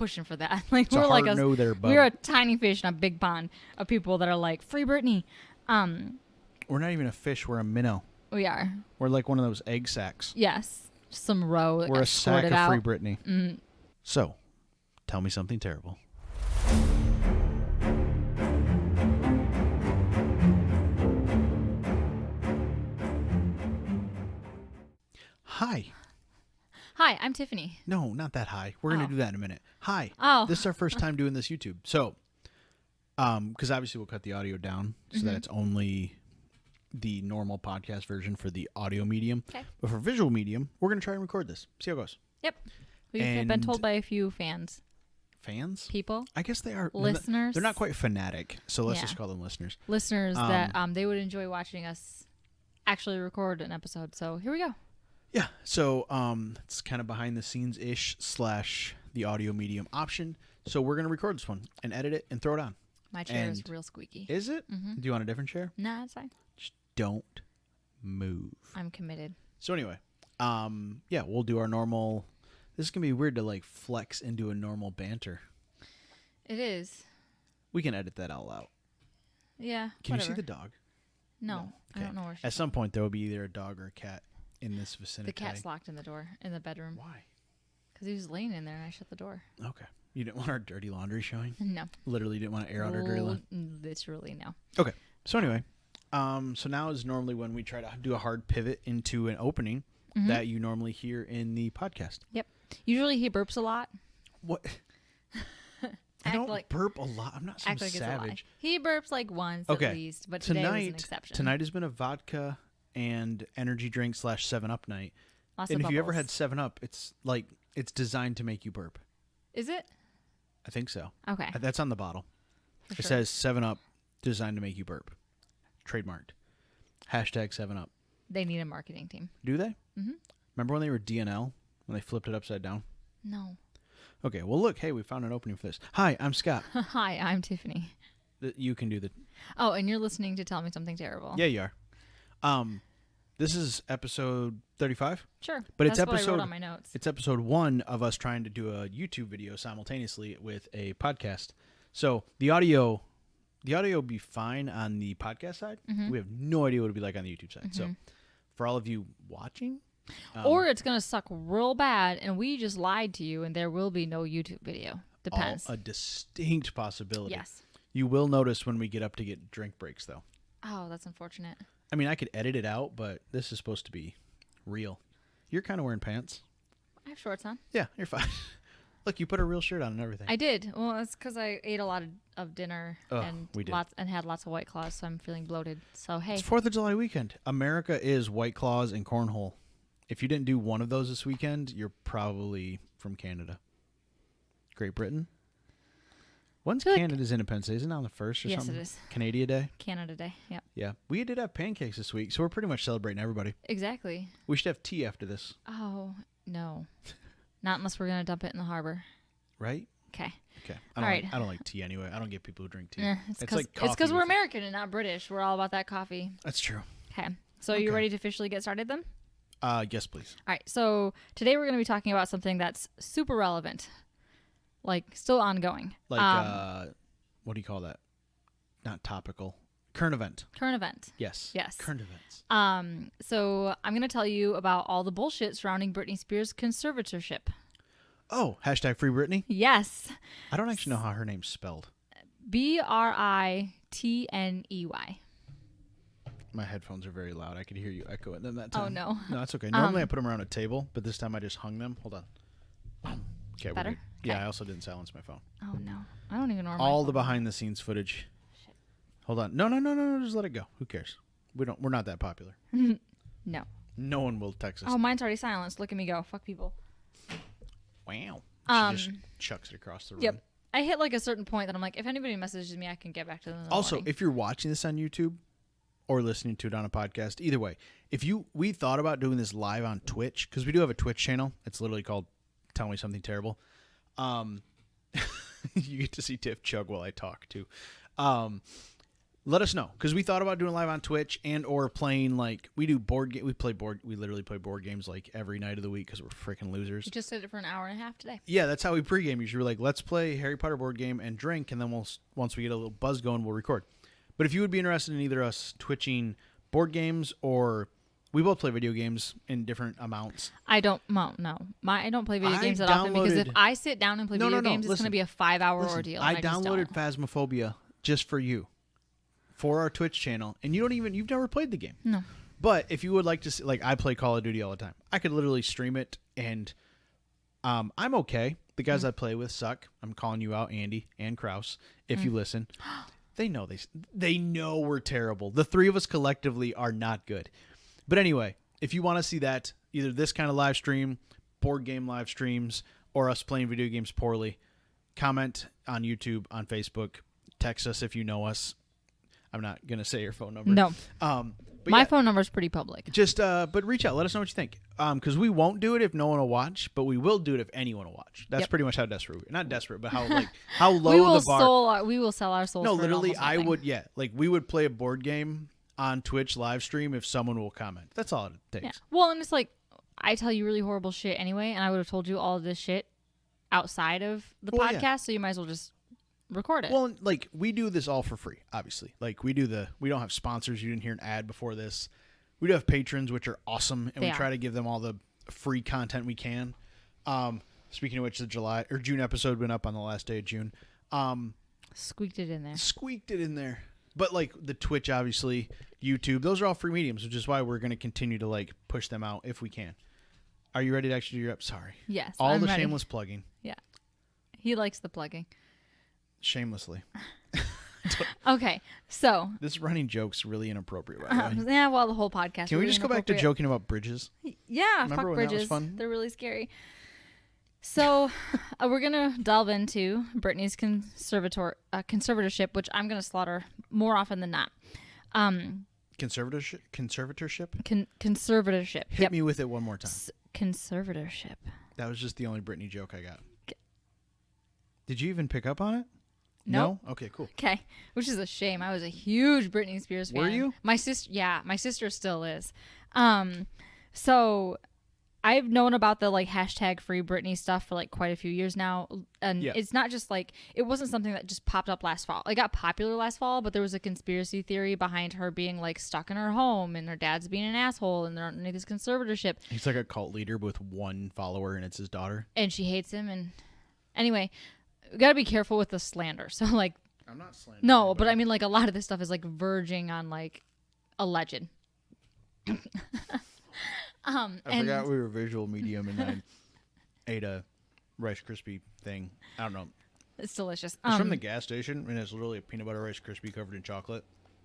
pushing for that. Like It's we're a like hard no there, bub. we're a tiny fish in a big pond of people that are like free Britney. We're not even a fish. We're a minnow. We are. We're like one of those egg sacs. Yes. Some roe. That We're got a sack squirted of out. free Britney. Mm. So, tell me something terrible. Hi. Hi, I'm Tiffany. No, not that high. We're going to do that in a minute. Hi. Oh. This is our first time doing this YouTube. So, because obviously we'll cut the audio down so that it's only the normal podcast version for the audio medium. Okay. But for visual medium, we're going to try and record this. See how it goes. Yep. We've been told by a few fans. Fans? People. I guess they are. Listeners. They're not quite fanatic, so let's Yeah. just call them listeners. Listeners that they would enjoy watching us actually record an episode. So here we go. Yeah. So it's kind of behind the scenes-ish / the audio medium option. So we're going to record this one and edit it and throw it on. My chair is real squeaky. Is it? Mm-hmm. Do you want a different chair? Nah, it's fine. Just don't move. I'm committed. So anyway, yeah, we'll do our normal. This is going to be weird to like flex into a normal banter. It is. We can edit that all out. Yeah. Can whatever. you see the dog? No. Okay. I don't know where she's At some point, there will be either a dog or a cat in this vicinity. The cat's locked in the door in the bedroom. Why? Because he was laying in there and I shut the door. Okay. You didn't want our dirty laundry showing? No. Literally didn't want to air out our dirty laundry? Literally, no. Okay. So anyway, so now is normally when we try to do a hard pivot into an opening that you normally hear in the podcast. Yep. Usually he burps a lot. What? I don't burp a lot. I'm not some savage. He burps like once at least, but today was an exception. Tonight has been a vodka and energy drink / 7-Up night. Lots and of if you ever bubbles. had 7-Up, it's like it's designed to make you burp. Is it? I think so. Okay. That's on the bottle. For it sure. says 7-Up designed to make you burp. Trademarked. Hashtag 7-Up. They need a marketing team. Do they? Mm-hmm. Remember when they were DNL? When they flipped it upside down? No. Okay, well, look. Hey, we found an opening for this. Hi, I'm Scott. Hi, I'm Tiffany. You can do the... Oh, and you're listening to Tell Me Something Terrible. Yeah, you are. This is episode 35. Sure. But That's it's what I wrote on my notes. It's episode 1 of us trying to do a YouTube video simultaneously with a podcast. So the audio will be fine on the podcast side. Mm-hmm. We have no idea what it'll be like on the YouTube side. Mm-hmm. So for all of you watching... or it's going to suck real bad and we just lied to you and there will be no YouTube video. Depends. A distinct possibility. Yes. You will notice when we get up to get drink breaks, though. Oh, that's unfortunate. I mean, I could edit it out, but this is supposed to be real. You're kind of wearing pants. I have shorts on. Yeah, you're fine. Look, you put a real shirt on and everything. I did. Well, it's because I ate a lot of dinner and had lots of White Claws, so I'm feeling bloated. So, hey. It's 4th of July weekend. America is White Claws and cornhole. If you didn't do one of those this weekend, you're probably from Canada. Great Britain? When's Canada's Independence Day? Isn't it on the 1st or something? Yes, it is. Canada Day? Canada Day, yep. Yeah. We did have pancakes this week, so we're pretty much celebrating everybody. Exactly. We should have tea after this. Oh, no. Not unless we're going to dump it in the harbor. Right? Okay. Okay. I don't like tea anyway. I don't get people who drink tea. It's like coffee. It's because we're American and not British. We're all about that coffee. That's true. Okay. So are you ready to officially get started then? Yes, please. All right. So today we're going to be talking about something that's super relevant, like still ongoing. Like, what do you call that? Not topical. Current event. Current event. Yes. Yes. Current events. So I'm going to tell you about all the bullshit surrounding Britney Spears' conservatorship. Oh, hashtag free Britney? Yes. I don't actually know how her name's spelled. Britney. My headphones are very loud. I could hear you echo them that time. Oh, no. No, that's okay. Normally I put them around a table, but this time I just hung them. Hold on. Okay, Better? we're good. Yeah, I also didn't silence my phone. Oh, no. I don't even know. All the behind-the-scenes footage. Shit. Hold on. No. Just let it go. Who cares? We're not that popular. No. No one will text us. Oh, mine's already silenced. Look at me go. Fuck people. Wow. She just chucks it across the room. Yep. I hit like a certain point that I'm like, if anybody messages me, I can get back to them in the Also, morning. if you're watching this on YouTube or listening to it on a podcast, either way, we thought about doing this live on Twitch, because we do have a Twitch channel. It's literally called Tell Me Something Terrible. You get to see Tiff chug while I talk too. let us know, because we thought about doing live on Twitch and or playing like we do board game. We literally play board games like every night of the week because we're freaking losers. We just did it for an hour and a half today. Yeah, that's how we pregame. Usually we're like, let's play Harry Potter board game and drink, and then once we get a little buzz going, we'll record. But if you would be interested in either us twitching board games, or we both play video games in different amounts. I don't play video games that often, because if I sit down and play video games, it's going to be a 5-hour ordeal. I downloaded Phasmophobia just for you, for our Twitch channel, and you've never played the game. No. But if you would like to see, like, I play Call of Duty all the time. I could literally stream it, and I'm okay. The guys I play with suck. I'm calling you out, Andy and Kraus, if you listen. They know we're terrible. The three of us collectively are not good. But anyway, if you want to see that, either this kind of live stream, board game live streams, or us playing video games poorly, comment on YouTube, on Facebook, text us if you know us. I'm not going to say your phone number. No. But my phone number is pretty public. Just, but reach out. Let us know what you think. Because we won't do it if no one will watch, but we will do it if anyone will watch. That's pretty much how desperate we are. Not desperate, but how low the bar. We will sell our souls. No, for literally, I would. Yeah. Like, we would play a board game on Twitch live stream if someone will comment. That's all it takes. Yeah. Well, and it's like, I tell you really horrible shit anyway, and I would have told you all of this shit outside of the podcast, so you might as well just record it. Well, like, we do this all for free, obviously. Like, we don't have sponsors. You didn't hear an ad before this. We do have patrons, which are awesome, and we try to give them all the free content we can. Speaking of which, the June episode went up on the last day of June. Squeaked it in there. But, like, the Twitch, obviously, YouTube, those are all free mediums, which is why we're going to continue to, like, push them out if we can. Are you ready to actually do your Sorry. Yes, I'm ready. Shameless plugging. Yeah. He likes the plugging. Shamelessly. Okay, so. This running joke's really inappropriate, by the way. Yeah, well, the whole podcast. Can we just go back to joking about bridges? Yeah, Remember fuck when bridges. That was fun? They're really scary. So we're going to delve into Britney's conservatorship, which I'm going to slaughter more often than not. Conservatorship? Conservatorship. Hit me with it one more time. Conservatorship. That was just the only Britney joke I got. Did you even pick up on it? Nope. No? Okay, cool. Okay, which is a shame. I was a huge Britney Spears fan. Were you? My sister still is. So I've known about the like hashtag free Britney stuff for like quite a few years now. And it's not just like, it wasn't something that just popped up last fall. It got popular last fall, but there was a conspiracy theory behind her being like stuck in her home and her dad's being an asshole and they're underneath this conservatorship. He's like a cult leader with one follower and it's his daughter. And she hates him. And anyway, we got to be careful with the slander. So like, I'm not slandering. No, anybody. But I mean like a lot of this stuff is like verging on like alleged. I forgot we were visual medium and I ate a Rice Krispie thing. I don't know. It's delicious. It's from the gas station and it's literally a peanut butter Rice Krispie covered in chocolate.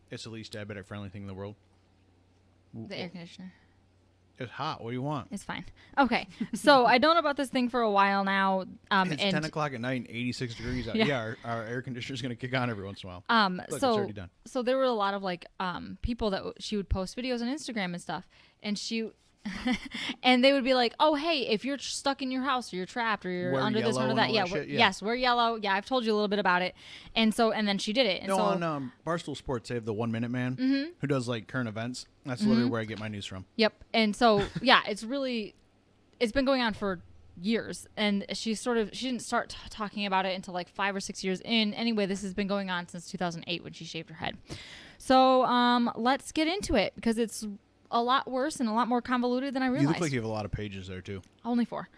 It's the least diabetic friendly thing in the world. The air conditioner. It's hot. What do you want? It's fine. Okay. So I known about this thing for a while now. It's 10 o'clock at night and 86 degrees out. Yeah, our air conditioner is going to kick on every once in a while. Look, it's already done. So there were a lot of like people that she would post videos on Instagram and stuff. And and they would be like, oh, hey, if you're stuck in your house or you're trapped or you're under this or under that. Yes, we're yellow. Yeah, I've told you a little bit about it. And then she did it. And on Barstool Sports, they have the 1 Minute Man who does like current events. That's literally where I get my news from. Yep. And so, yeah, it's been going on for years. And she didn't start talking about it until like 5 or 6 years in. Anyway, this has been going on since 2008 when she shaved her head. So let's get into it because it's a lot worse and a lot more convoluted than I realized. You look like you have a lot of pages there too. Only 4.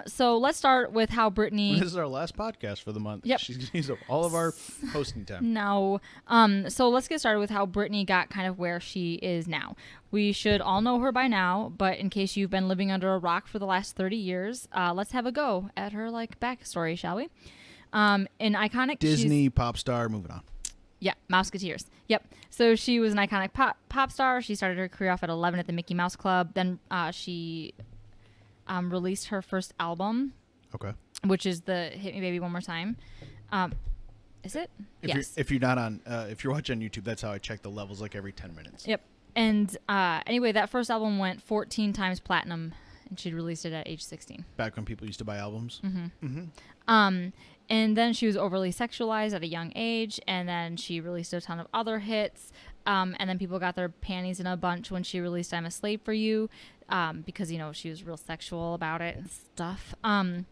So let's start with how Britney. This is our last podcast for the month. Yep. She's used up all of our hosting time. No. So let's get started with how Britney got kind of where she is now. We should all know her by now, but in case you've been living under a rock for the last 30 years, let's have a go at her like backstory, shall we? An iconic Disney pop star. Moving on. Yeah, Mouseketeers. Yep. So she was an iconic pop star. She started her career off at 11 at the Mickey Mouse Club. Then she released her first album. Okay. Which is the Hit Me Baby One More Time. Is it? Yes. If you're not on, if you're watching on YouTube, that's how I check the levels like every 10 minutes. Yep. And anyway, that first album went 14 times platinum, and she'd released it at age 16. Back when people used to buy albums. Mm-hmm. And then she was overly sexualized at a young age, and then she released a ton of other hits. And then people got their panties in a bunch when she released I'm a Slave for You, because, you know, she was real sexual about it and stuff. And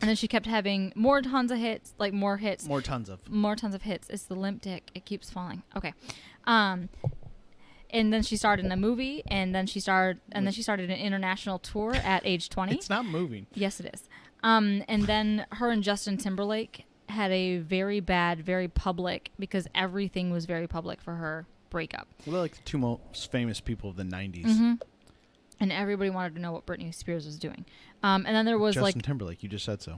then she kept having more tons of hits. More tons of hits. It's the limp dick. It keeps falling. Okay. And then she starred in a movie, and then she started an international tour at age 20. It's not moving. Yes, it is. And then her and Justin Timberlake had a very bad, very public, because everything was very public for her breakup. Well, they're like the two most famous people of the 90s. Mm-hmm. And everybody wanted to know what Britney Spears was doing. And then there was Justin Timberlake, you just said so.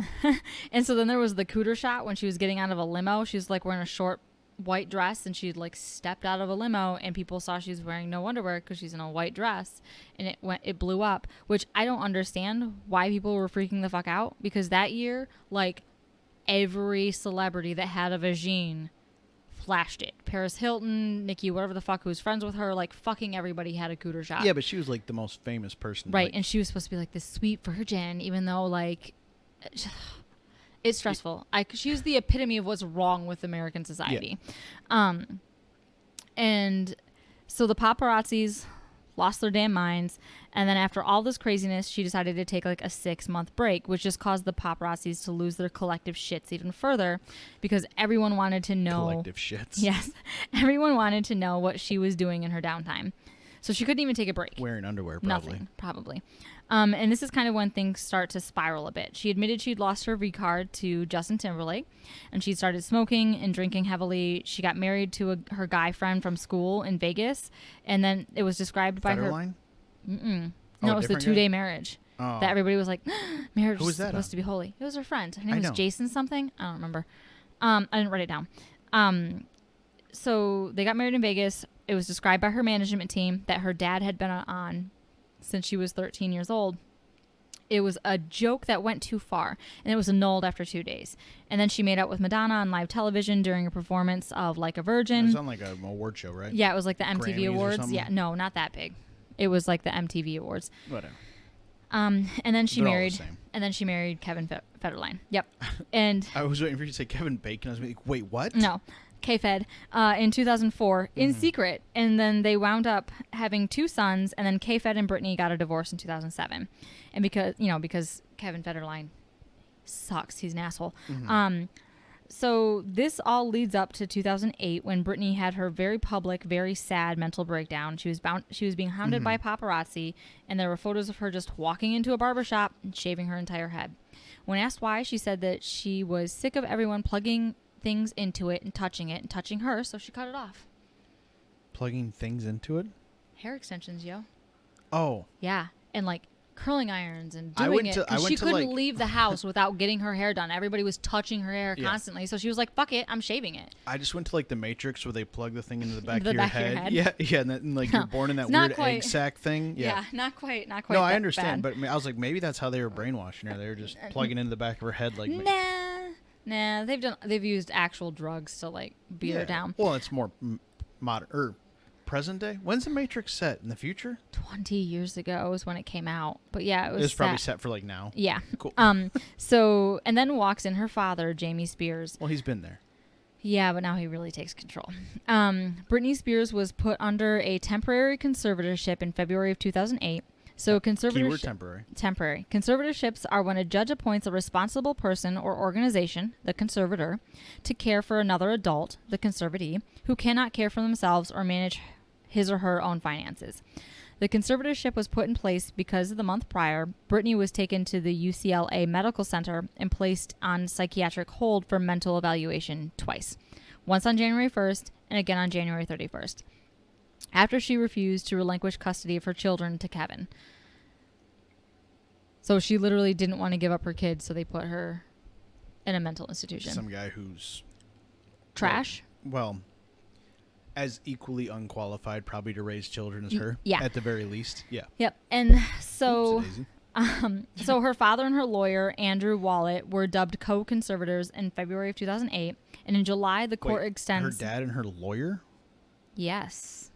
And so then there was the cooter shot when she was getting out of a limo. She was like wearing a short white dress, and she'd like stepped out of a limo, and people saw she was wearing no underwear because she's in a white dress, and it blew up, which I don't understand why people were freaking the fuck out, because that year, like, every celebrity that had a vagine flashed it. Paris Hilton, Nikki, whatever the fuck, who was friends with her, like, fucking everybody had a cooter shot. Yeah, but she was like the most famous person. Right, like, and she was supposed to be like this sweet virgin, even though, like, it's stressful. She was the epitome of what's wrong with American society. Yeah. And so the paparazzis lost their damn minds. And then after all this craziness, she decided to take like a 6-month break, which just caused the paparazzis to lose their collective shits even further, because everyone wanted to know. Collective shits. Yes. Everyone wanted to know what she was doing in her downtime. So she couldn't even take a break. Wearing underwear, probably. Nothing, probably. And this is kind of when things start to spiral a bit. She admitted she'd lost her V card to Justin Timberlake, and she started smoking and drinking heavily. She got married to her guy friend from school in Vegas, and then it was described by her. No, it was the 2-day marriage. Oh. That everybody was like, marriage is supposed to be holy. It was her friend. Her name was Jason something. I don't remember. I didn't write it down. So they got married in Vegas. It was described by her management team that her dad had been on since she was 13 years old. It was a joke that went too far, and it was annulled after 2 days. And then she made out with Madonna on live television during a performance of Like a Virgin. It was on like an award show, right? Yeah, it was like the MTV Grammys Awards. Yeah, no, not that big. It was like the MTV Awards. Whatever. And then she They're married. all the same. And then she married Kevin Federline. Yep. And I was waiting for you to say Kevin Bacon. I was like, wait, what? No. K-Fed in 2004 in secret, and then they wound up having 2 sons, and then K-Fed and Britney got a divorce in 2007, and because Kevin Federline sucks, he's an asshole. So this all leads up to 2008 when Britney had her very public, very sad mental breakdown. She was being hounded by paparazzi, and there were photos of her just walking into a barbershop and shaving her entire head. When asked why, she said that she was sick of everyone plugging things into it and touching her, so she cut it off. Plugging things into it? Hair extensions, yo. Oh. Yeah, and like curling irons and doing it. She couldn't leave the house without getting her hair done. Everybody was touching her hair constantly, so she was like, fuck it, I'm shaving it. I just went to like the Matrix where they plug the thing into the back of your head. Yeah, and like you're born in that weird egg sac thing. Yeah, not quite. No, I understand, but I was like, maybe that's how they were brainwashing her. They were just plugging into the back of her head like. Nah, they've used actual drugs to like beat her down. Well, it's more modern or present day. When's the Matrix set? In the future? 20 years ago is when it came out. But yeah, it was probably set for like now. Yeah. Cool. So and then walks in her father, Jamie Spears. Well, he's been there. Yeah, but now he really takes control. Britney Spears was put under a temporary conservatorship in February of 2008. So keyword temporary. Temporary. Conservatorships are when a judge appoints a responsible person or organization, the conservator, to care for another adult, the conservatee, who cannot care for themselves or manage his or her own finances. The conservatorship was put in place because the month prior, Britney was taken to the UCLA Medical Center and placed on psychiatric hold for mental evaluation twice, once on January 1st and again on January 31st. After she refused to relinquish custody of her children to Kevin. So she literally didn't want to give up her kids, so they put her in a mental institution. Some guy who's... trash? Well, as equally unqualified probably to raise children as her. Yeah. At the very least. Yeah. Yep. And so... so her father and her lawyer, Andrew Wallet, were dubbed co-conservators in February of 2008. And in July, the court extends... Her dad and her lawyer? Yes.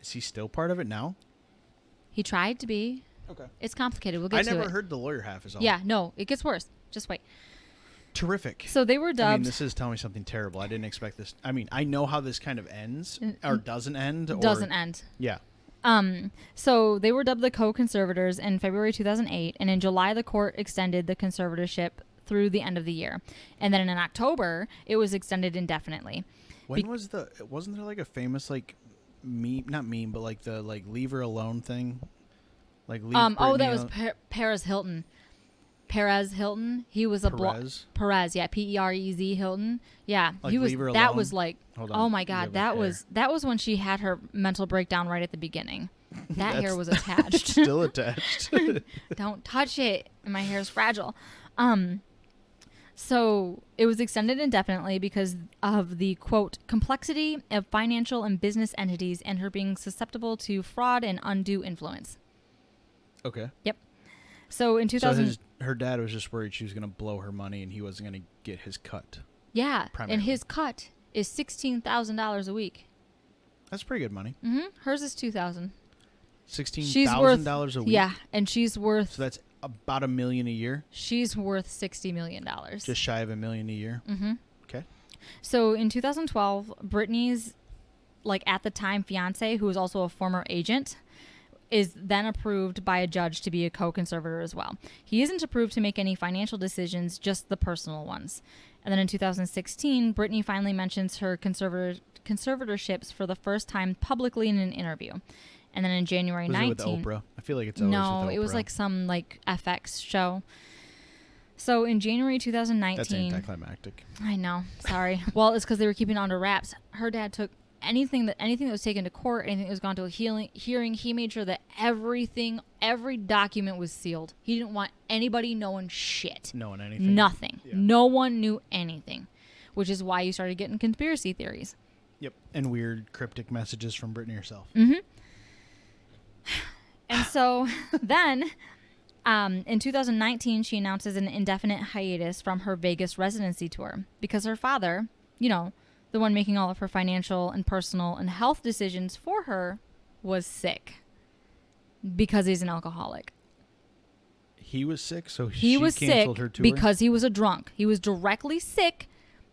Is he still part of it now? He tried to be. Okay. It's complicated. We'll get to it. I never heard the lawyer half is all. Yeah, no, it gets worse. Just wait. Terrific. So they were dubbed. I mean, this is telling me something terrible. I didn't expect this. I mean, I know how this kind of ends or doesn't end. Doesn't end. Yeah. So they were dubbed the co-conservators in February 2008, and in July the court extended the conservatorship through the end of the year, and then in October it was extended indefinitely. When wasn't there like a famous like meme, not meme, but like the like leave her alone thing, like leave Britney that was Perez Hilton. Perez Hilton. He was a Perez, yeah, Perez Hilton. Yeah, like he was. Leave Her That Alone? was like, oh my God, that was when she had her mental breakdown right at the beginning. That hair was attached. Still attached. Don't touch it. My hair is fragile. So it was extended indefinitely because of the, quote, complexity of financial and business entities and her being susceptible to fraud and undue influence. Okay. Yep. So in 2000... her dad was just worried she was going to blow her money and he wasn't going to get his cut. Yeah. Primarily. And his cut is $16,000 a week. That's pretty good money. Mm-hmm. Hers is $2,000. $16,000 a week? Yeah. And she's worth... So that's about $1 million a year? She's worth $60 million. Just shy of $1 million a year? Mm-hmm. Okay. So in 2012, Britney's, like, at the time fiance, who was also a former agent, is then approved by a judge to be a co-conservator as well. He isn't approved to make any financial decisions, just the personal ones. And then in 2016, Britney finally mentions her conservatorships for the first time publicly in an interview. And then in January 19... Was it with Oprah? I feel like it's always with Oprah. No, it was like some like FX show. So in January 2019... That's anticlimactic. I know. Sorry. Well, it's because they were keeping it under wraps. Her dad took anything that was taken to court, anything that was gone to a hearing, he made sure that every document was sealed. He didn't want anybody knowing shit. Knowing anything. Nothing. Yeah. No one knew anything, which is why you started getting conspiracy theories. Yep. And weird cryptic messages from Britney herself. Mm-hmm. And so then in 2019, she announces an indefinite hiatus from her Vegas residency tour because her father, the one making all of her financial and personal and health decisions for her, was sick because he's an alcoholic. He was sick, so he was canceled sick her tour? because he was a drunk. He was directly sick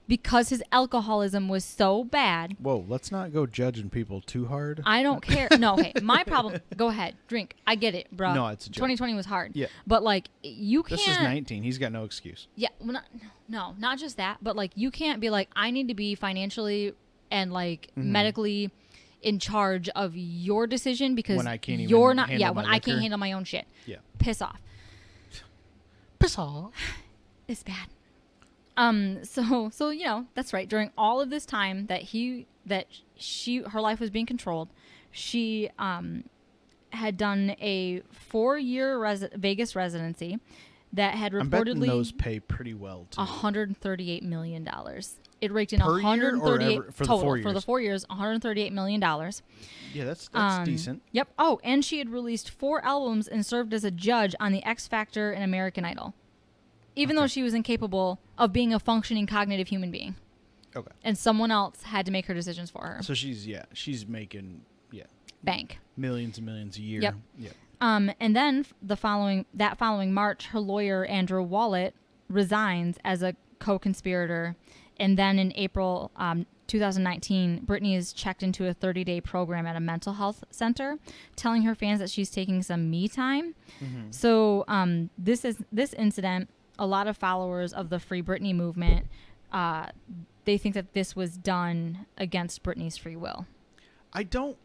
because his alcoholism was so bad. Whoa, let's not go judging people too hard. I don't care. No, okay. My problem, go ahead, drink. I get it, bro. No, it's a joke. 2020 was hard. Yeah. But, like, you can't. This is 19. He's got no excuse. Yeah. Well, not just that, but, like, you can't be like, I need to be financially and, like, medically in charge of your decision because when I can't even you're not. handle Yeah, when my I can't liquor. handle my own shit. Yeah. Piss off. Piss off. It's bad. So that's right. During all of this time that her life was being controlled, she had done a 4-year Vegas residency that had reportedly. I'm betting those pay pretty well too. $138 million. It raked in per year or for total the 4 years? for the 4 years. $138 million. Yeah, that's decent. Yep. Oh, and she had released 4 albums and served as a judge on the X Factor and American Idol. Even though she was incapable of being a functioning cognitive human being. Okay. And someone else had to make her decisions for her. So she's making bank. Millions and millions a year. Yep. Yep. And then that following March, her lawyer Andrew Wallet resigns as a co-conspirator. And then in April 2019, Britney is checked into a 30-day program at a mental health center, telling her fans that she's taking some me time. Mm-hmm. So this incident. A lot of followers of the Free Britney movement, they think that this was done against Britney's free will. I don't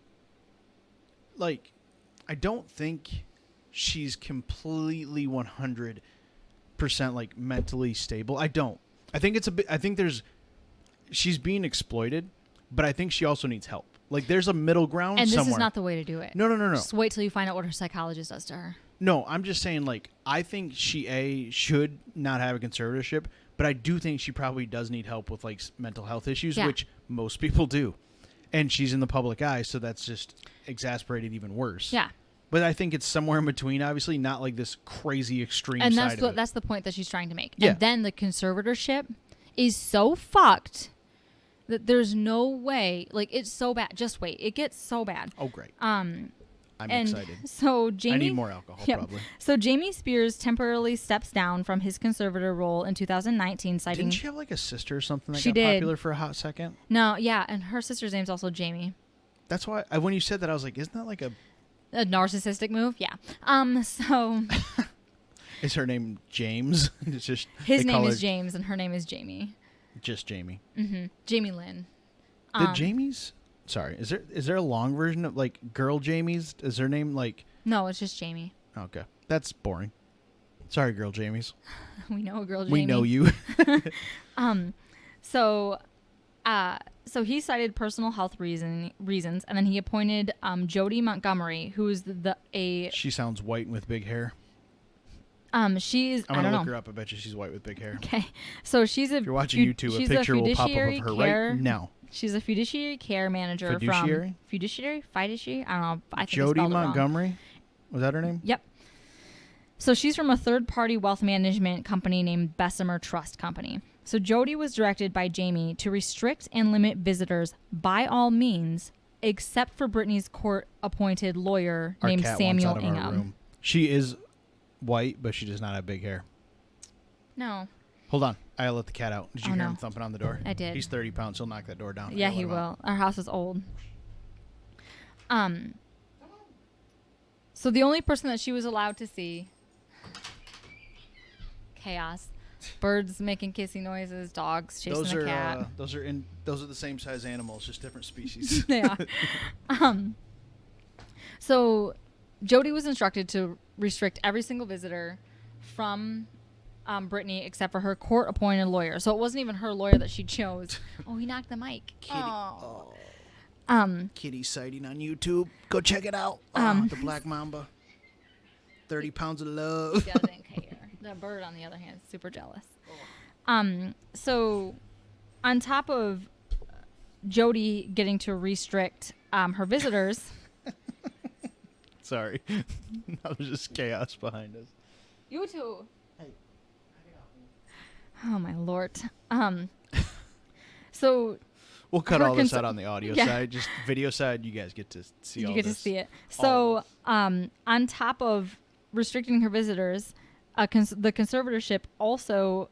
think she's completely 100% like mentally stable. I don't. I think she's being exploited, but I think she also needs help. Like there's a middle ground and somewhere. And this is not the way to do it. No. Just wait till you find out what her psychologist does to her. No, I'm just saying, like, I think she should not have a conservatorship, but I do think she probably does need help with, like, mental health issues, which most people do. And she's in the public eye, so that's just exasperated even worse. Yeah. But I think it's somewhere in between, obviously, not like this crazy extreme and side of it. that's the point that she's trying to make. Yeah. And then the conservatorship is so fucked that there's no way, like, it's so bad. Just wait. It gets so bad. Oh, great. I'm excited. So Jamie, I need more alcohol, probably. So Jamie Spears temporarily steps down from his conservator role in 2019, citing... Didn't she have like a sister or something that she got did. popular for a hot second? No, yeah, and her sister's name's also Jamie. That's why when you said that, I was like, isn't that like a narcissistic move? Yeah. So is her name James? It's just his name is James and her name is Jamie. Just Jamie. Mm-hmm. Jamie Lynn. The Jamies? Sorry, is there a long version of like girl Jamies? Is her name like? No, it's just Jamie. Okay, that's boring. Sorry, girl Jamies. We know a girl Jamie. We know you. So he cited personal health reasons, and then he appointed Jody Montgomery, who's She sounds white with big hair. She's. I'm gonna look her up. I bet you she's white with big hair. Okay, so she's a. If you're watching YouTube, a picture will pop up of her right now. She's a fiduciary care manager Fiduciary? Fiduciary? I don't know. I think Jody Montgomery? Was that her name? Yep. So she's from a third-party wealth management company named Bessemer Trust Company. So Jody was directed by Jamie to restrict and limit visitors by all means, except for Britney's court-appointed lawyer named Samuel Ingham. She is white, but she does not have big hair. No. Hold on. I let the cat out. Did you hear him thumping on the door? I did. He's 30 pounds. He'll knock that door down. Yeah, he will. Our house is old. So the only person that she was allowed to see... Chaos. Birds making kissy noises, dogs chasing the cat. Those are the same size animals, just different species. They are. So Jody was instructed to restrict every single visitor from Britney except for her court-appointed lawyer. So it wasn't even her lawyer that she chose. Oh, he knocked the mic. Kitty. Oh. Kitty sighting on YouTube. Go check it out. The Black Mamba. 30 pounds of love. He doesn't care. The bird, on the other hand, is super jealous. So on top of Jody getting to restrict her visitors... Sorry. That was just chaos behind us. You too. Hey. Oh, my Lord. So... We'll cut all this out on the audio side. Just video side, you guys get to see all this. You get to see it. So on top of restricting her visitors, the conservatorship also,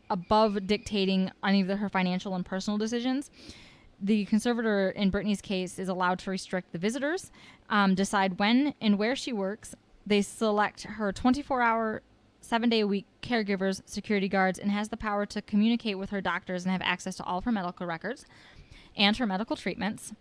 above dictating any of her financial and personal decisions, the conservator in Britney's case is allowed to restrict the visitors, decide when and where she works. They select her 24-hour 7-day-a-week caregivers, security guards, and has the power to communicate with her doctors and have access to all of her medical records and her medical treatments.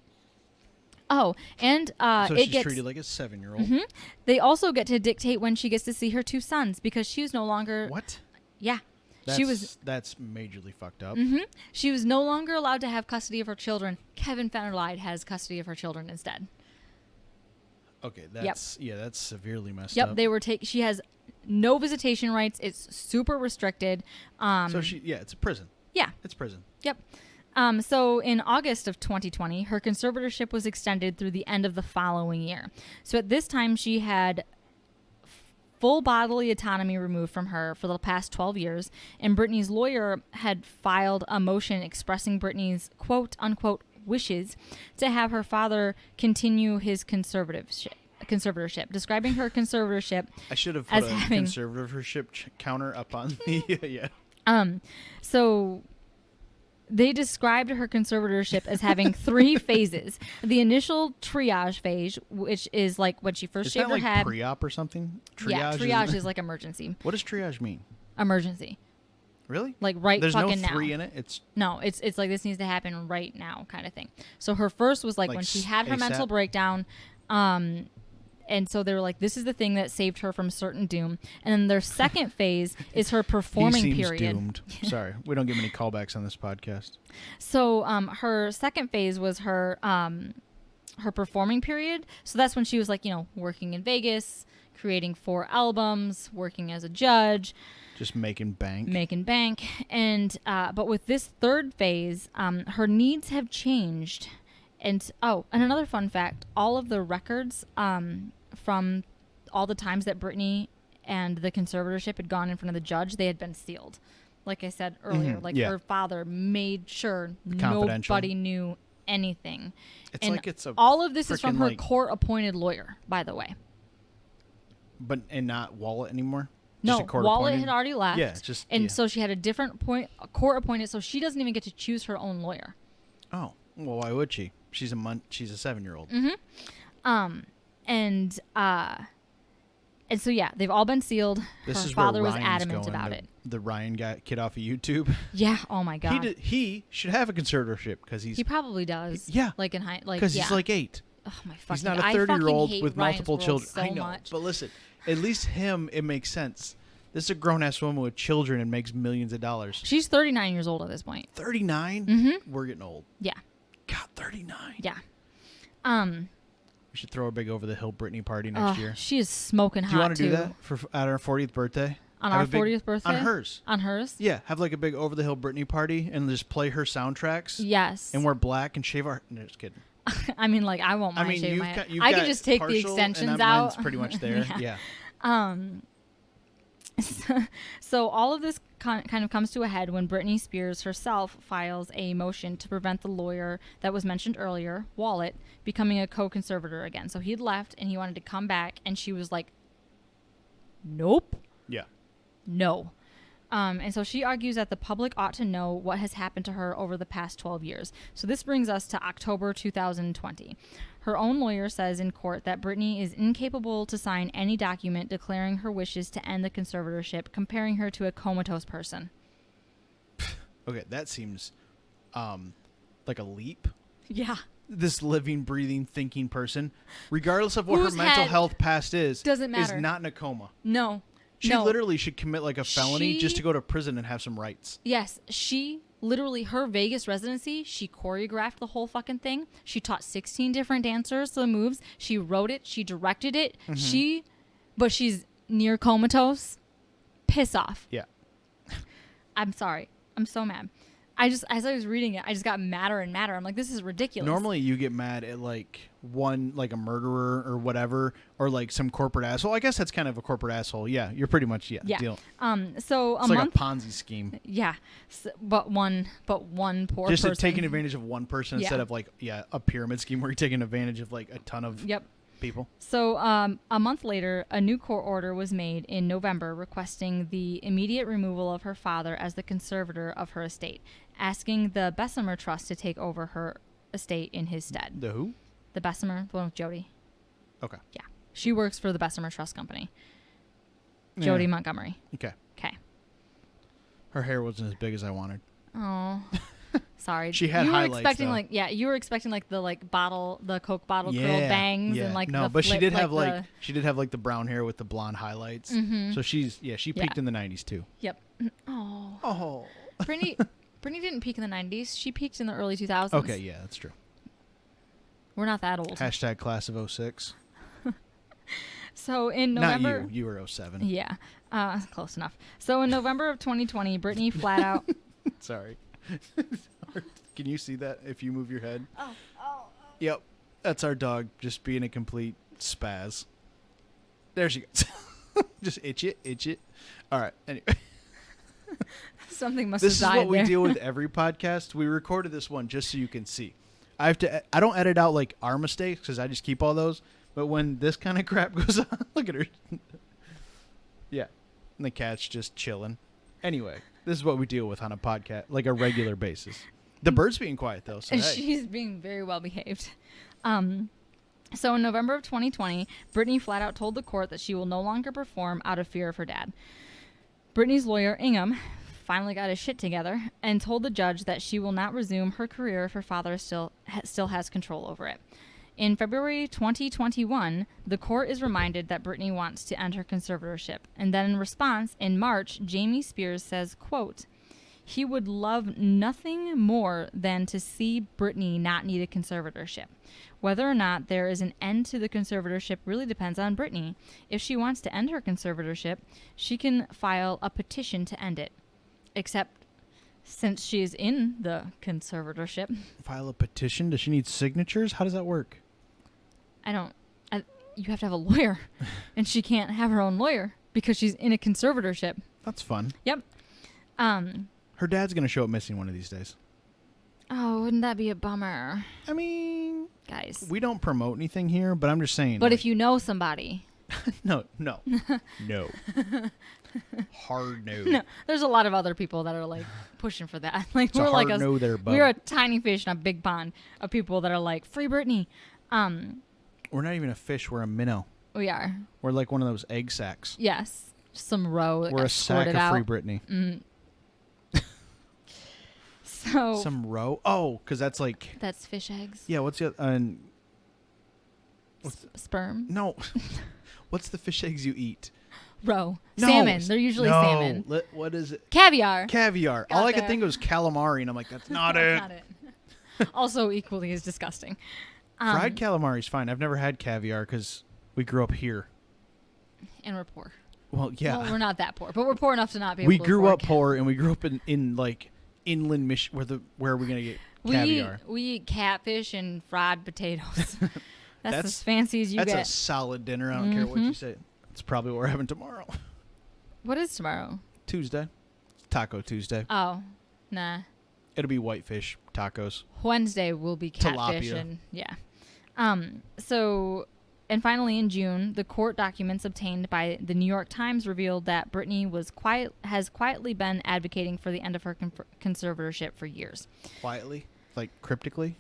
Oh, and so she's treated like a 7-year-old. Mm-hmm. They also get to dictate when she gets to see her 2 sons because she was no longer... What? Yeah. That's majorly fucked up. Mm-hmm. She was no longer allowed to have custody of her children. Kevin Federline has custody of her children instead. Okay, that's severely messed up. Yep, they were she has no visitation rights. It's super restricted. So it's a prison. Yeah. It's prison. Yep. So in August of 2020, her conservatorship was extended through the end of the following year. So at this time, she had full bodily autonomy removed from her for the past 12 years, and Britney's lawyer had filed a motion expressing Britney's quote-unquote wishes to have her father continue his conservatorship, describing her conservatorship. I should have put a conservatorship counter up on the yeah. So they described her conservatorship as having 3 phases. The initial triage phase, which is like when she first shaved her head. Pre-op or something? Triage yeah, triage is like emergency. What does triage mean? Emergency. Really? Like there's fucking no 3 in it? It's like this needs to happen right now kind of thing. So her first was like when she had her mental breakdown, and so they were like, this is the thing that saved her from certain doom. And then their second phase is her performing period. Doomed. Sorry, we don't get many callbacks on this podcast. So her second phase was her performing period. So that's when she was like, working in Vegas, creating 4 albums, working as a judge. Just making bank. And but with this third phase, her needs have changed. And another fun fact, all of the records from all the times that Britney and the conservatorship had gone in front of the judge, they had been sealed. Like I said earlier, her father made sure nobody knew anything. It's and like it's a all of this is from her like, court-appointed lawyer, by the way. And not Wallet anymore? No, just a court Wallet appointed? had already left. Yeah, just so she had a different court-appointed, so she doesn't even get to choose her own lawyer. Oh, well, why would she? She's a 7-year-old. And so yeah, they've all been sealed. This her is father where was Ryan's adamant going, about it. The Ryan kid off of YouTube. Yeah. Oh my god. He should have a conservatorship because he probably does. Yeah. Like in high, like because he's like 8. Oh my fucking! He's not a I 30-year-old fucking hate with Ryan's multiple World children. So I know, much. but listen, at least him, it makes sense. This is a grown-ass woman with children and makes millions of dollars. She's 39 years old at this point. 39? Mm-hmm. We're getting old. Yeah. God, 39. Yeah. We should throw a big over-the-hill Britney party next year. She is smoking hot. Do you want to too. do that at our 40th birthday? On our 40th birthday? On hers. On hers? Yeah, have like a big over-the-hill Britney party and just play her soundtracks. Yes. And wear black and shave our... No, just kidding. I mean, like, I won't mind shaving my head. I could just take the extensions and out. mine's pretty much there. Yeah. So all of this kind of comes to a head when Britney Spears herself files a motion to prevent the lawyer that was mentioned earlier, Wallet, becoming a co-conservator again. So he'd left and he wanted to come back, and she was like, nope. Yeah. No. And so she argues that the public ought to know what has happened to her over the past 12 years. So this brings us to October 2020. Her own lawyer says in court that Britney is incapable to sign any document declaring her wishes to end the conservatorship, comparing her to a comatose person. Okay, that seems like a leap. Yeah. This living, breathing, thinking person, regardless of what her mental health past is not in a coma. No. She literally should commit like a felony just to go to prison and have some rights. Yes, she literally, her Vegas residency, she choreographed the whole fucking thing. She taught 16 different dancers the moves. She wrote it. She directed it. Mm-hmm. But she's near comatose. Piss off. Yeah. I'm sorry. I'm so mad. As I was reading it, I just got madder and madder. I'm like, this is ridiculous. Normally you get mad at like a murderer or whatever, or like some corporate asshole. I guess that's kind of a corporate asshole. Yeah, you're pretty much deal. So it's like a Ponzi scheme. Yeah, but one poor just person. taking advantage of one person instead of like a pyramid scheme where you're taking advantage of like a ton of people. So a month later, a new court order was made in November requesting the immediate removal of her father as the conservator of her estate, asking the Bessemer Trust to take over her estate in his stead. The who? The Bessemer, the one with Jody. Okay. Yeah. She works for the Bessemer Trust Company. Jody Montgomery. Okay. Okay. Her hair wasn't as big as I wanted. Oh. Sorry. She had highlights, expecting though. you were expecting like the Coke bottle curl bangs and like no, the but flip, she did like have like the brown hair with the blonde highlights. Mm-hmm. So she peaked in the 90s too. Yep. Oh. Oh. Britney didn't peak in the 90s. She peaked in the early 2000s. Okay, yeah, that's true. We're not that old. # class of 06. So in November... Not you were 07. Yeah, close enough. So in November of 2020, Britney flat out... Sorry. Can you see that if you move your head? Oh. Yep. That's our dog just being a complete spaz. There she goes. Just itch it. All right, anyway. Something must This have died is what we there. deal with every podcast. We recorded this one just so you can see. I don't edit out like our mistakes because I just keep all those. But when this kind of crap goes on, look at her. Yeah. And the cat's just chilling. Anyway, this is what we deal with on a podcast, like a regular basis. The bird's being quiet, though. So hey. She's being very well behaved. So in November of 2020, Britney flat out told the court that she will no longer perform out of fear of her dad. Britney's lawyer, Ingham, finally got his shit together and told the judge that she will not resume her career if her father still has control over it. In February 2021, the court is reminded that Britney wants to end her conservatorship. And then in response, in March, Jamie Spears says, quote, "He would love nothing more than to see Britney not need a conservatorship. Whether or not there is an end to the conservatorship really depends on Britney. If she wants to end her conservatorship, she can file a petition to end it. Except since she is in the conservatorship." File a petition? Does she need signatures? How does that work? You have to have a lawyer, and she can't have her own lawyer because she's in a conservatorship. That's fun. Yep. Her dad's going to show up missing one of these days. Oh, wouldn't that be a bummer? I mean, guys. We don't promote anything here, but I'm just saying. But if you know somebody. No. Hard no. No. There's a lot of other people that are like pushing for that. Like it's we're like no there, bub. We're a tiny fish in a big pond of people that are like free Britney. We're not even a fish. We're a minnow. We are. We're like one of those egg sacs. Yes. Some roe. We're a sack of out. free Britney. So some roe. Oh, because that's like. That's fish eggs. Yeah. What's the sperm? No. What's the fish eggs you eat? Roe. No. Salmon. They're usually salmon. What is it? Caviar. All I could think of was calamari, and I'm like, that's not it. Not it. Also equally as disgusting. Fried calamari is fine. I've never had caviar because we grew up here. And we're poor. Well, yeah. Well, we're not that poor, but we're poor enough to not be able to afford. We grew up poor, and we grew up in like inland Michigan. Where are we gonna get caviar? We eat catfish and fried potatoes. That's as fancy as you get. That's a solid dinner. I don't care what you say. It's probably what we're having tomorrow. What is tomorrow? Tuesday. Taco Tuesday. Oh, nah. It'll be whitefish tacos. Wednesday will be catfish tilapia. And yeah. And finally in June, the court documents obtained by the New York Times revealed that Britney has quietly been advocating for the end of her conservatorship for years. Quietly? Like cryptically?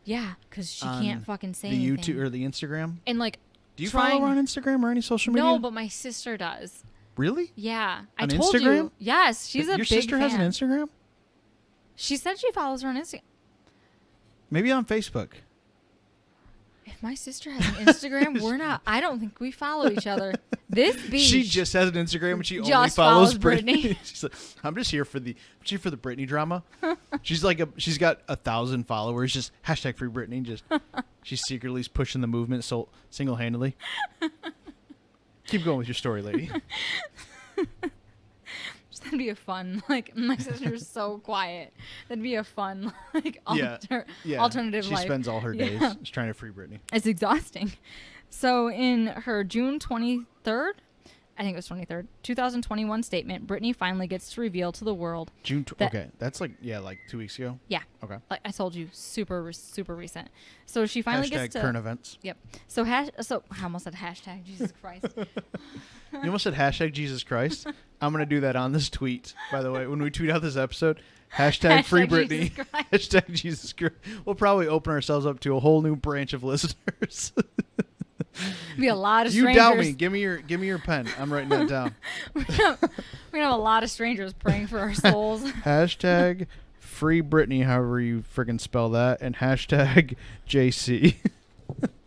Yeah, because she can't fucking say the anything. YouTube or the Instagram? And like, do you follow her on Instagram or any social media? No, but my sister does. Really? Yeah. On I told Instagram? you. Yes, she's a Your big fan. sister has an Instagram? She said she follows her on Instagram. Maybe on Facebook. If my sister has an Instagram, we're not. I don't think we follow each other. This beach. She just has an Instagram and she only just follows Britney. Britney. She's like, I'm just here for the Britney drama. She's got 1,000 followers. Just hashtag free Britney. Just she's secretly pushing the movement single handedly. Keep going with your story, lady. That'd be a fun, like, my sister's so quiet. That'd be a fun, like, alternative she life. She spends all her days just trying to free Britney. It's exhausting. So in her June 23rd, I think it was 23rd, 2021 statement, Britney finally gets to reveal to the world. Okay, that's like 2 weeks ago? Yeah. Okay. Like I told you, super recent. So she finally gets to... current events. Yep. So I almost said hashtag, Jesus Christ. You almost said hashtag Jesus Christ. I'm going to do that on this tweet, by the way. When we tweet out this episode, hashtag free Britney. Hashtag Jesus Christ. We'll probably open ourselves up to a whole new branch of listeners. Be a lot of You strangers. doubt me. Give me your pen. I'm writing that down. We're gonna have a lot of strangers praying for our souls. Hashtag free Britney, however you friggin' spell that, and hashtag JC.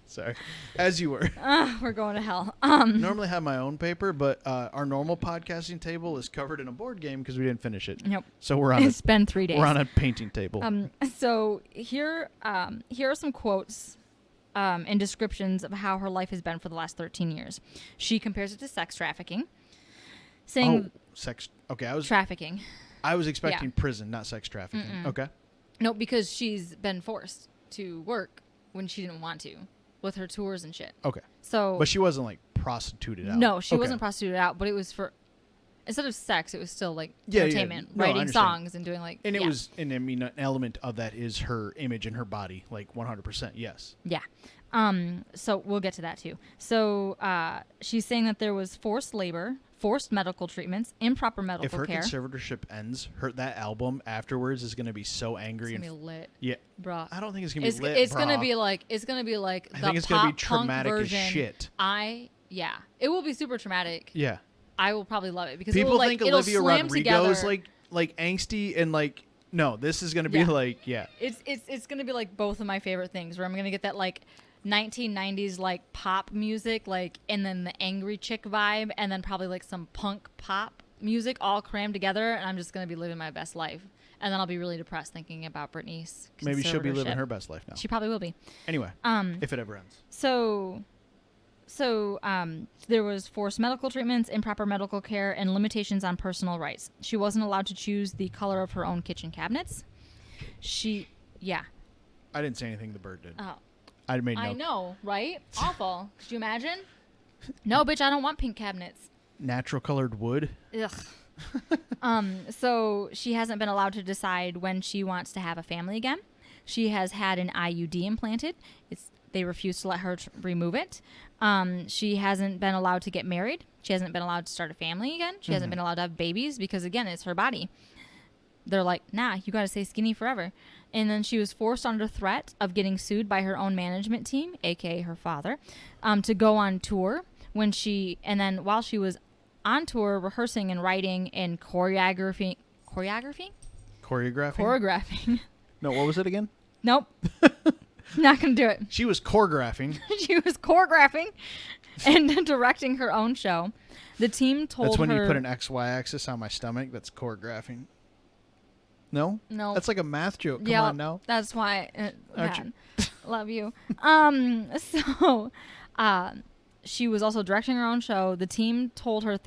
Sorry. As you were. We're going to hell. Normally have my own paper, but our normal podcasting table is covered in a board game because we didn't finish it. Nope. So we're on It's been 3 days. We're on a painting table. So here are some quotes and descriptions of how her life has been for the last 13 years. She compares it to sex trafficking, saying sex. Okay, trafficking. I was expecting prison, not sex trafficking. Mm-mm. Okay. No, because she's been forced to work when she didn't want to, with her tours and shit. Okay. So, but she wasn't like prostituted out. No, she wasn't prostituted out, but it was for instead of sex, it was still like entertainment, No, writing songs and doing like. And it was, and I mean, an element of that is her image and her body, like 100%. Yes. Yeah. So we'll get to that too. So she's saying that there was forced labor, forced medical treatments, improper medical care. If her conservatorship ends, that album afterwards is going to be so angry. It's gonna be lit. Yeah. Bruh. I don't think it's going to be lit, It's going to be like I think it's going to be traumatic version. as shit. Yeah. It will be super traumatic. Yeah. I will probably love it because people think Olivia Rodrigo is like angsty and like, no, this is going to be like, It's going to be like both of my favorite things where I'm going to get that like 1990s like pop music, like, and then the angry chick vibe, and then probably like some punk pop music all crammed together, and I'm just going to be living my best life. And then I'll be really depressed thinking about Britney's conservatorship. Maybe she'll be living her best life now. She probably will be. Anyway, if it ever ends. So there was forced medical treatments, improper medical care, and limitations on personal rights. She wasn't allowed to choose the color of her own kitchen cabinets. I didn't say anything the bird did. Oh. I made no. I know, right? Awful. Could you imagine? No, bitch, I don't want pink cabinets. Natural colored wood. Ugh. So she hasn't been allowed to decide when she wants to have a family again. She has had an IUD implanted. They refuse to let her remove it. She hasn't been allowed to get married. She hasn't been allowed to start a family again. She hasn't been allowed to have babies because, again, it's her body. They're like, nah, you got to stay skinny forever. And then she was forced under threat of getting sued by her own management team, a.k.a. her father, to go on tour and then while she was on tour, rehearsing and writing and choreographing. No, what was it again? Nope. Not going to do it. She was choreographing. She was choreographing and directing her own show. The team told her... That's when you put an XY axis on my stomach. That's choreographing. No? No. That's like a math joke. Come on now. That's why. Love you. She was also directing her own show. The team told her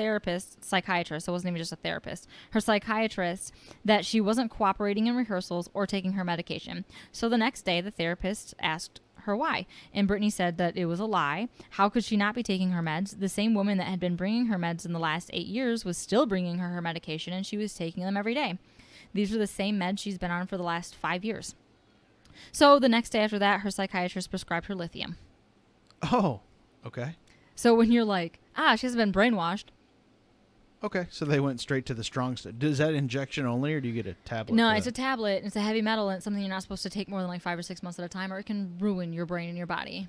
psychiatrist, so it wasn't even just a therapist, her psychiatrist, that she wasn't cooperating in rehearsals or taking her medication. So the next day, the therapist asked her why. And Britney said that it was a lie. How could she not be taking her meds? The same woman that had been bringing her meds in the last 8 years was still bringing her medication, and she was taking them every day. These were the same meds she's been on for the last 5 years. So the next day after that, her psychiatrist prescribed her lithium. Oh, okay. So when you're like, she hasn't been brainwashed. Okay, so they went straight to the strong stuff. Is that injection only, or do you get a tablet? No, it's a tablet. It's a heavy metal, and it's something you're not supposed to take more than like 5 or 6 months at a time, or it can ruin your brain and your body.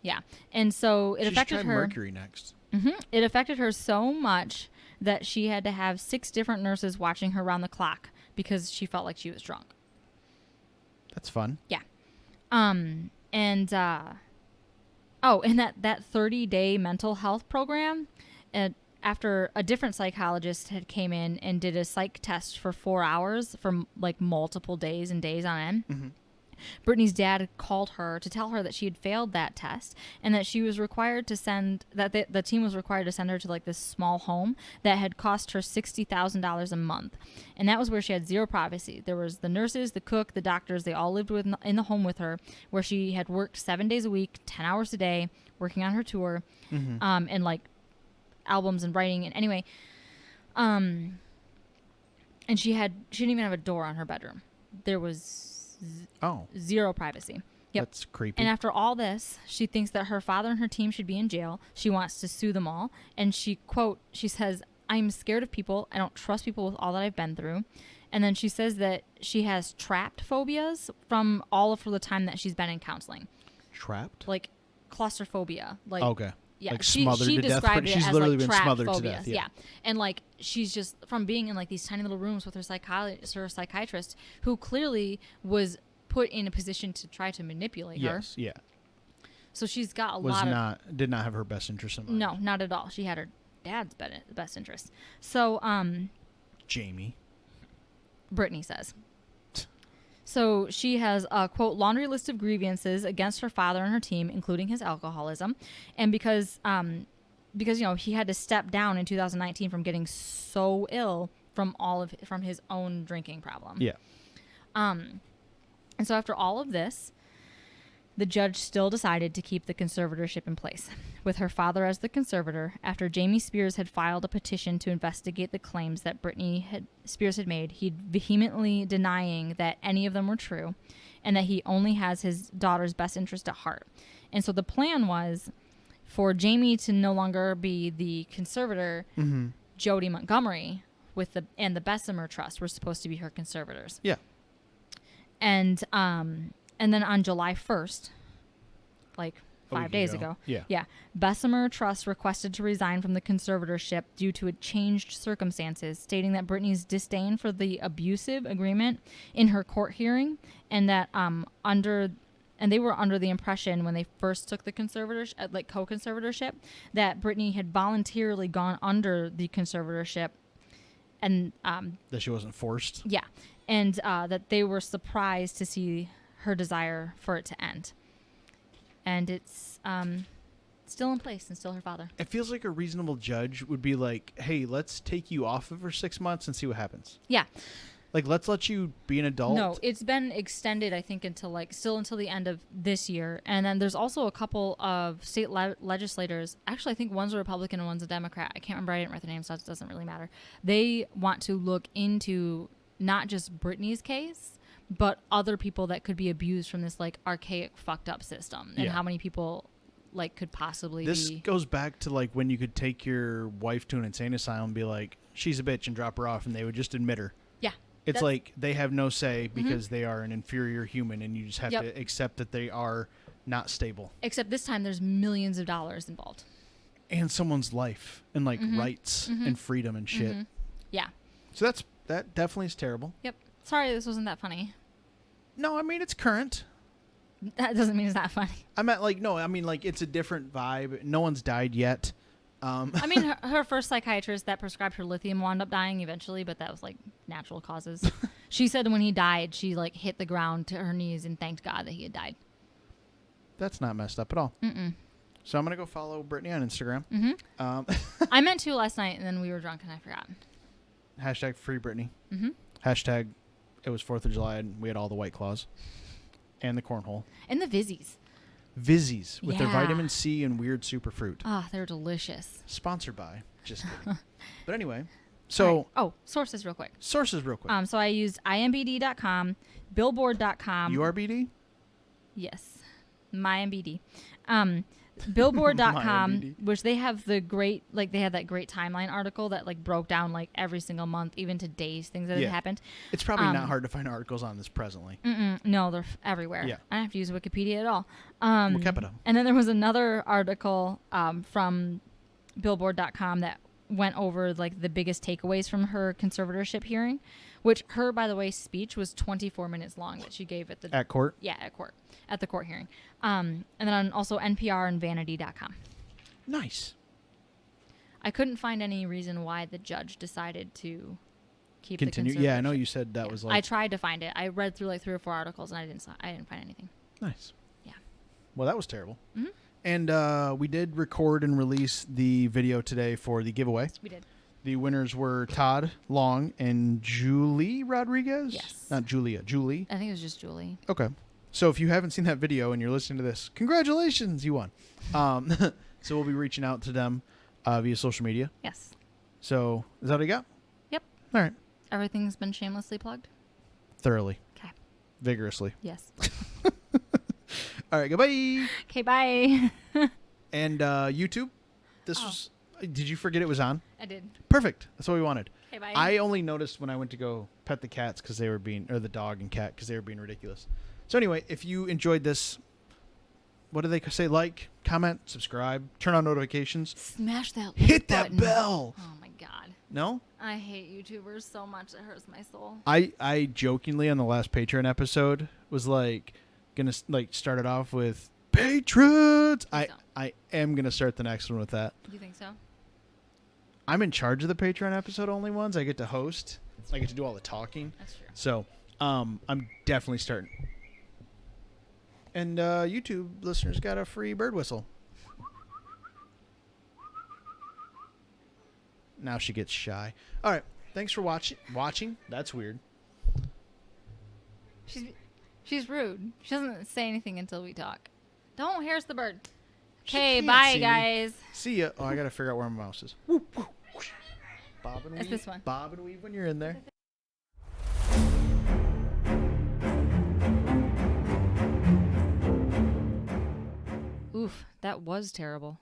Yeah, and so it affected her. Mercury next. It affected her so much that she had to have 6 different nurses watching her around the clock because she felt like she was drunk. That's fun. Yeah. And that 30-day mental health program, after a different psychologist had came in and did a psych test for 4 hours for like multiple days and days on end, Britney's dad called her to tell her that she had failed that test and that she was required to the team was required to send her to like this small home that had cost her $60,000 a month. And that was where she had zero privacy. There was the nurses, the cook, the doctors, they all lived in the home with her, where she had worked 7 days a week, 10 hours a day, working on her tour, and like albums and writing. And anyway, and she didn't even have a door on her bedroom. There was zero privacy. Yep. That's creepy. And after all this, she thinks that her father and her team should be in jail. She wants to sue them all. And she says, I'm scared of people. I don't trust people with all that I've been through. And then she says that she has trapped phobias from all of the time that she's been in counseling. Trapped? Like claustrophobia. Like, okay. Yeah, like smothered to death. She's literally like been smothered phobias. to death. Yeah. And like she's just from being in like these tiny little rooms with her psychiatrist, who clearly was put in a position to try to manipulate her. Yes. Yeah. So she's got did not have her best interest in mind. No, not at all. She had her dad's best interest. So Jamie. Britney says. So she has a, quote, laundry list of grievances against her father and her team, including his alcoholism. And because he had to step down in 2019 from getting so ill from his own drinking problem. Yeah. And so after all of this, the judge still decided to keep the conservatorship in place, with her father as the conservator, after Jamie Spears had filed a petition to investigate the claims that Spears had made. He vehemently denying that any of them were true, and that he only has his daughter's best interest at heart. And so the plan was for Jamie to no longer be the conservator. Jody Montgomery and the Bessemer Trust were supposed to be her conservators. Yeah. And then on July 1st, like 5 days ago, Bessemer Trust requested to resign from the conservatorship due to changed circumstances, stating that Britney's disdain for the abusive agreement in her court hearing, and that they were under the impression when they first took the conservatorship, like co-conservatorship, that Britney had voluntarily gone under the conservatorship, and that she wasn't forced. Yeah, and that they were surprised to see her desire for it to end. And it's still in place and still her father. It feels like a reasonable judge would be like, hey, let's take you off of for 6 months and see what happens. Yeah. Like, let's let you be an adult. No, it's been extended, I think, until still until the end of this year. And then there's also a couple of state legislators. Actually, I think one's a Republican and one's a Democrat. I can't remember. I didn't write the name, so it doesn't really matter. They want to look into not just Britney's case, but other people that could be abused from this like archaic, fucked up system, and how many people like could possibly. This goes back to like when you could take your wife to an insane asylum and be like, she's a bitch, and drop her off, and they would just admit her. Yeah. It's like they have no say because they are an inferior human, and you just have to accept that they are not stable. Except this time there's millions of dollars involved. And someone's life and like rights and freedom and shit. Yeah. So that definitely is terrible. Yep. Sorry this wasn't that funny. No, I mean, it's current. That doesn't mean it's not funny. I meant like, no, I mean like it's a different vibe. No one's died yet. I mean, her first psychiatrist that prescribed her lithium wound up dying eventually, but that was like natural causes. She said when he died, she like hit the ground to her knees and thanked God that he had died. That's not messed up at all. So I'm going to go follow Britney on Instagram. I meant to last night, and then we were drunk and I forgot. Hashtag free Britney. Hashtag it was 4th of July and we had all the White Claws. And the cornhole. And the Vizzies. Vizzies with their vitamin C and weird superfruit. Ah, they're delicious. Sponsored by. Just kidding. But anyway, so. Right. Oh, sources real quick. So I used imbd.com, billboard.com. URBD? Yes. MyMBD. Billboard.com, which they have they had that great timeline article that like broke down like every single month, even to days, things that had happened. It's probably not hard to find articles on this presently. No, they're everywhere. Yeah. I don't have to use Wikipedia at all. Wikipedia. And then there was another article from Billboard.com that went over like the biggest takeaways from her conservatorship hearing, which her, by the way, speech was 24 minutes long that she gave at court. Yeah, at the court hearing. And then also NPR and Vanity.com. Nice. I couldn't find any reason why the judge decided to continue. Yeah, I know you said that was like. I tried to find it. I read through like 3 or 4 articles and I didn't find anything. Nice. Yeah. Well, that was terrible. And we did record and release the video today for the giveaway. We did. The winners were Todd Long and Julie Rodriguez. Yes. Not Julia. Julie. I think it was just Julie. Okay. So if you haven't seen that video and you're listening to this, congratulations, you won. So we'll be reaching out to them via social media. Yes. So is that what you got? Yep. All right. Everything's been shamelessly plugged? Thoroughly. Okay. Vigorously. Yes. All right. Goodbye. Okay, bye. And YouTube. This was. Did you forget it was on? I did. Perfect. That's what we wanted. Okay, bye. I only noticed when I went to go pet the cats because they were or the dog and cat because they were being ridiculous. So anyway, if you enjoyed this, what do they say? Like, comment, subscribe, turn on notifications. Smash that like Hit button. that bell. Oh my God. No? I hate YouTubers so much. It hurts my soul. I jokingly on the last Patreon episode was like gonna like start it off with patrons. I am gonna start the next one with that. You think so? I'm in charge of the Patreon episode only ones. I get to host. I get to do all the talking. That's true. So I'm definitely starting. And YouTube listeners got a free bird whistle. Now she gets shy. All right. Thanks for watching. That's weird. She's rude. She doesn't say anything until we talk. Don't. Here's the bird. She Okay, can't bye, see me. guys. See ya. Oh, I got to figure out where my mouse is. Bob and weave. It's this one. Bob and weave when you're in there. Oof, that was terrible.